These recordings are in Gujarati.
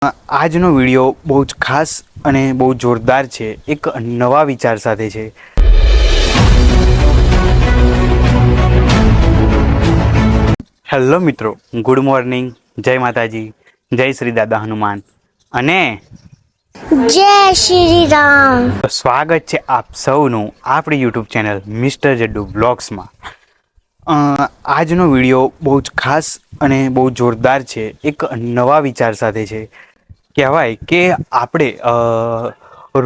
આજનો વિડીયો બહુ જ ખાસ અને બહુ જોરદાર છે. એક નવા વિચાર સાથે છે. હેલો મિત્રો, ગુડ મોર્નિંગ, જય માતાજી, જય શ્રી દાદા હનુમાન અને જય શ્રી રામ. સ્વાગત છે આપ સૌનું આપણી યુટ્યુબ ચેનલ મિસ્ટર જડ્ડુ બ્લોગ્સમાં. આજનો વિડીયો બહુ જ ખાસ અને બહુ જોરદાર છે. એક નવા વિચાર સાથે છે. કહેવાય કે આપણે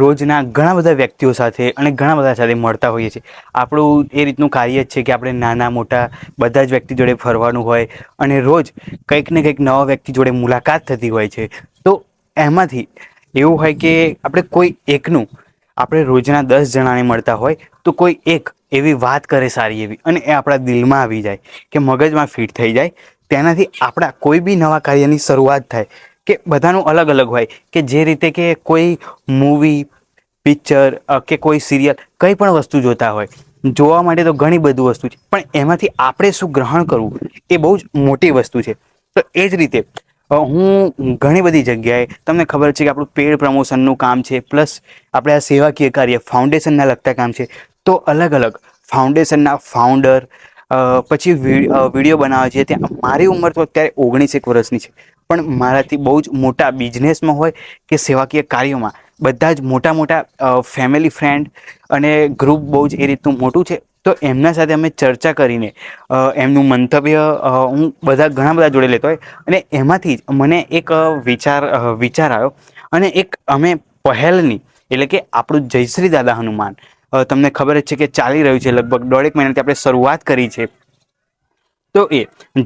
રોજના ઘણા બધા વ્યક્તિઓ સાથે અને ઘણા બધા સાથે મળતા હોઈએ છીએ. આપણું એ રીતનું કાર્ય જ છે કે આપણે નાના મોટા બધા જ વ્યક્તિ જોડે ફરવાનું હોય અને રોજ કંઈક ને કંઈક નવા વ્યક્તિ જોડે મુલાકાત થતી હોય છે. તો એમાંથી એવું હોય કે આપણે કોઈ એકનું આપણે રોજના 10 જણાને મળતા હોય તો કોઈ એક એવી વાત કરે સારી એવી અને એ આપણા દિલમાં આવી જાય કે મગજમાં ફિટ થઈ જાય. તેનાથી આપણા કોઈ બી નવા કાર્યની શરૂઆત થાય. કે બધાનું અલગ અલગ હોય કે જે રીતે કે કોઈ મૂવી, પિક્ચર કે કોઈ સિરિયલ કંઈ પણ વસ્તુ જોતા હોય. જોવા માટે તો ઘણી બધી વસ્તુ છે, પણ એમાંથી આપણે શું ગ્રહણ કરવું એ બહુ જ મોટી વસ્તુ છે. તો એ જ રીતે હું ઘણી બધી જગ્યાએ તમને ખબર છે કે આપણું પેડ પ્રમોશનનું કામ છે, પ્લસ આપણે આ સેવાકીય કાર્ય ફાઉન્ડેશનના લગતા કામ છે. તો અલગ અલગ ફાઉન્ડેશનના ફાઉન્ડર પછી વિડીયો બનાવે છે. ત્યાં મારી ઉંમર તો અત્યારે 19 વર્ષની છે, પણ મારાથી બહુ જ મોટા બિઝનેસમાં હોય કે સેવાકીય કાર્યોમાં બધા જ મોટા મોટા ફેમિલી ફ્રેન્ડ અને ગ્રુપ બહુ જ એ રીતનું મોટું છે. તો એમના સાથે અમે ચર્ચા કરીને એમનું મંતવ્ય હું ઘણા બધા જોડે લેતો હોય અને એમાંથી જ મને એક વિચાર આવ્યો અને એક અમે પહેલની એટલે કે આપણું જયશ્રી દાદા હનુમાન તમને ખબર જ છે કે ચાલી રહ્યું છે. લગભગ 1.5 મહિનાથી આપણે શરૂઆત કરી છે. તો એ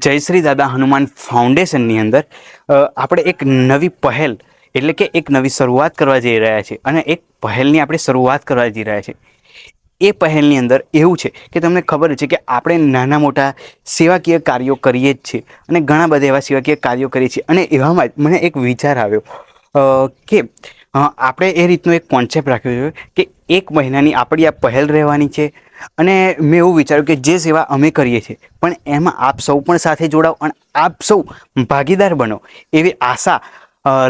જયશ્રી દાદા હનુમાન ફાઉન્ડેશનની અંદર આપણે એક નવી પહેલ એટલે કે એક નવી શરૂઆત કરવા જઈ રહ્યા છીએ અને એક પહેલની આપણે શરૂઆત કરવા જઈ રહ્યા છીએ. એ પહેલની અંદર એવું છે કે તમને ખબર છે કે આપણે નાના મોટા સેવાકીય કાર્યો કરીએ જ છીએ અને ઘણા બધા એવા સેવાકીય કાર્યો કરીએ છીએ. અને એવામાં જ મને એક વિચાર આવ્યો કે આપણે એ રીતનો એક કોન્સેપ્ટ રાખ્યો છે કે 1 મહિનાની આપણી આ પહેલ રહેવાની છે. અને મેં એવું વિચાર્યું કે જે સેવા અમે કરીએ છીએ પણ એમાં આપ સૌ પણ સાથે જોડાઓ અને આપ સૌ ભાગીદાર બનો એવી આશા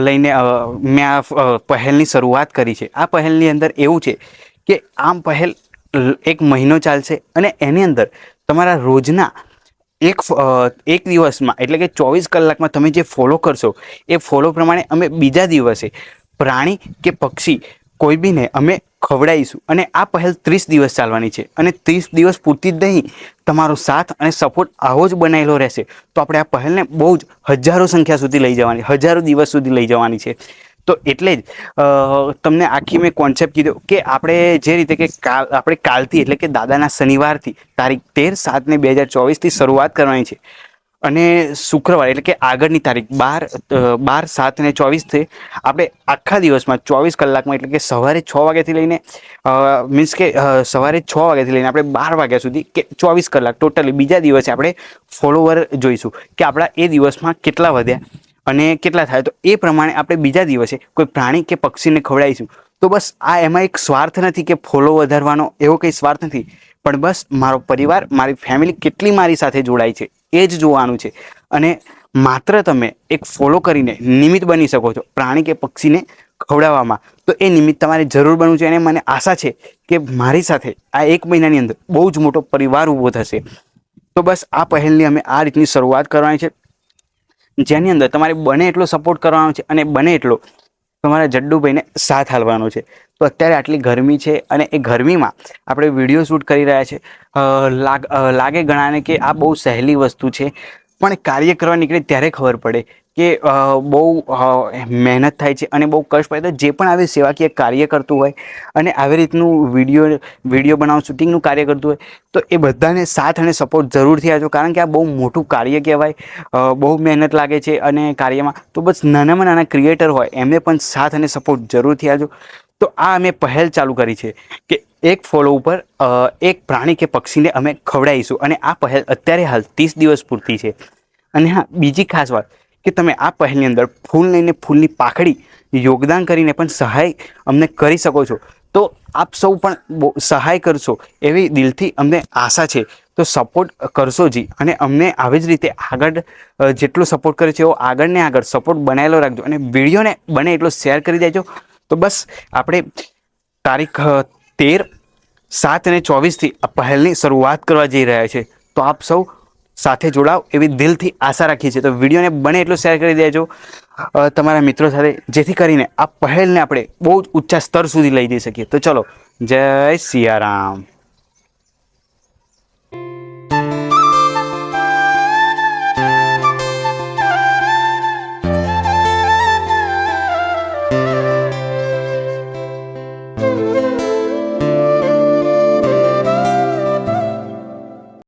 લઈને મેં આ પહેલની શરૂઆત કરી છે. આ પહેલની અંદર એવું છે કે આમ પહેલ 1 મહિનો ચાલશે અને એની અંદર તમારા રોજના એક દિવસમાં એટલે કે 24 કલાકમાં તમે જે ફોલો કરશો એ ફોલો પ્રમાણે અમે બીજા દિવસે પ્રાણી કે પક્ષી કોઈ બીને અમે ખવડાવીશું. અને આ પહેલ 30 દિવસ ચાલવાની છે અને 30 દિવસ પૂરતી જ નહીં, તમારો સાથ અને સપોર્ટ આવો જ બનાવેલો રહેશે તો આપણે આ પહેલને બહુ જ હજારો સંખ્યા સુધી લઈ જવાની, હજારો દિવસ સુધી લઈ જવાની છે. તો એટલે જ તમને આખી મેં કોન્સેપ્ટ કીધો કે આપણે જે રીતે કે આપણે કાલથી એટલે કે દાદાના શનિવારથી તારીખ 13/7/2024થી શરૂઆત કરવાની છે અને શુક્રવાર એટલે કે આગળની તારીખ 12/7/24થી આપણે આખા દિવસમાં 24 કલાકમાં એટલે કે સવારે 6 વાગ્યાથી લઈને મીન્સ કે સવારે 6 વાગ્યાથી લઈને આપણે 12 વાગ્યા સુધી કે 24 કલાક ટોટલી બીજા દિવસે આપણે ફોલોવર જોઈશું કે આપણા એ દિવસમાં કેટલા વધ્યા અને કેટલા થાય. તો એ પ્રમાણે આપણે બીજા દિવસે કોઈ પ્રાણી કે પક્ષીને ખવડાવીશું. તો બસ આ એમાં એક સ્વાર્થ નથી કે ફોલો વધારવાનો, એવો કંઈ સ્વાર્થ નથી, પણ બસ મારો પરિવાર, મારી ફેમિલી કેટલી મારી સાથે જોડાય છે એ જ જોવાનું છે. અને માત્ર તમે એક ફોલો કરીને નિમિત્ત બની શકો છો પ્રાણી કે પક્ષીને ખવડાવવામાં. તો એ નિમિત્ત તમારે જરૂર બનવું છે અને મને આશા છે કે મારી સાથે આ 1 મહિનાની અંદર બહુ જ મોટો પરિવાર ઊભો થશે. તો બસ આ પહેલની અમે આ રીતની શરૂઆત કરવાની છે, જેની અંદર તમારે બને એટલો સપોર્ટ કરવાનો છે અને બને એટલો તમારા જડ્ડુભાઈને સાથ હાલવાનો છે. તો અત્યારે આટલી ગરમી છે અને એ ગરમીમાં આપણે વિડીયો શૂટ કરી રહ્યા છે. લાગે ઘણાને કે આ બહુ સહેલી વસ્તુ છે, પણ કાર્ય કરવા નીકળે ત્યારે ખબર પડે કે બહુ મહેનત થાય છે અને બહુ કષ્ટ પડે. તો જે પણ આવી સેવાકીય કાર્ય કરતું હોય અને આવી રીતનું વિડીયો બનાવવાનું, શૂટિંગનું કાર્ય કરતું હોય તો એ બધાને સાથ અને સપોર્ટ જરૂરથી આપજો, કારણ કે આ બહુ મોટું કાર્ય કહેવાય. બહુ મહેનત લાગે છે અને કાર્યમાં તો બસ નાનામાં નાના ક્રિએટર હોય એમને પણ સાથ અને સપોર્ટ જરૂરથી આપજો. તો આ અમે પહેલ ચાલુ કરી છે કે એક ફોલો ઉપર એક પ્રાણી કે પક્ષીને અમે ખવડાવીશું અને આ પહેલ અત્યારે હાલ 30 દિવસ પૂરતી છે. અને હા, બીજી ખાસ વાત કે તમે આ પહેલની અંદર ફૂલ લઈને ફૂલની પાખડી યોગદાન કરીને પણ સહાય અમને કરી શકો છો. તો આપ સૌ પણ સહાય કરશો એવી દિલથી અમને આશા છે. તો સપોર્ટ કરશો જી, અને અમને આવી જ રીતે આગળ જેટલો સપોર્ટ કરે છે એવો આગળ ને આગળ સપોર્ટ બનાવેલો રાખજો, અને વિડીયોને બને એટલો શેર કરી દેજો. તો બસ આપણે તારીખ 13, 7 અને 24થી આ પહેલની શરૂઆત કરવા જઈ રહ્યા છે. તો આપ સૌ સાથે જોડાવ એવી દિલથી આશા રાખીએ છીએ. તો વિડીયોને બને એટલો શેર કરી દેજો તમારા મિત્રો સાથે, જેથી કરીને આ પહેલને આપણે બહુ જ ઊંચા સ્તર સુધી લઈ જઈ શકીએ. તો ચલો, જય સિયારામ.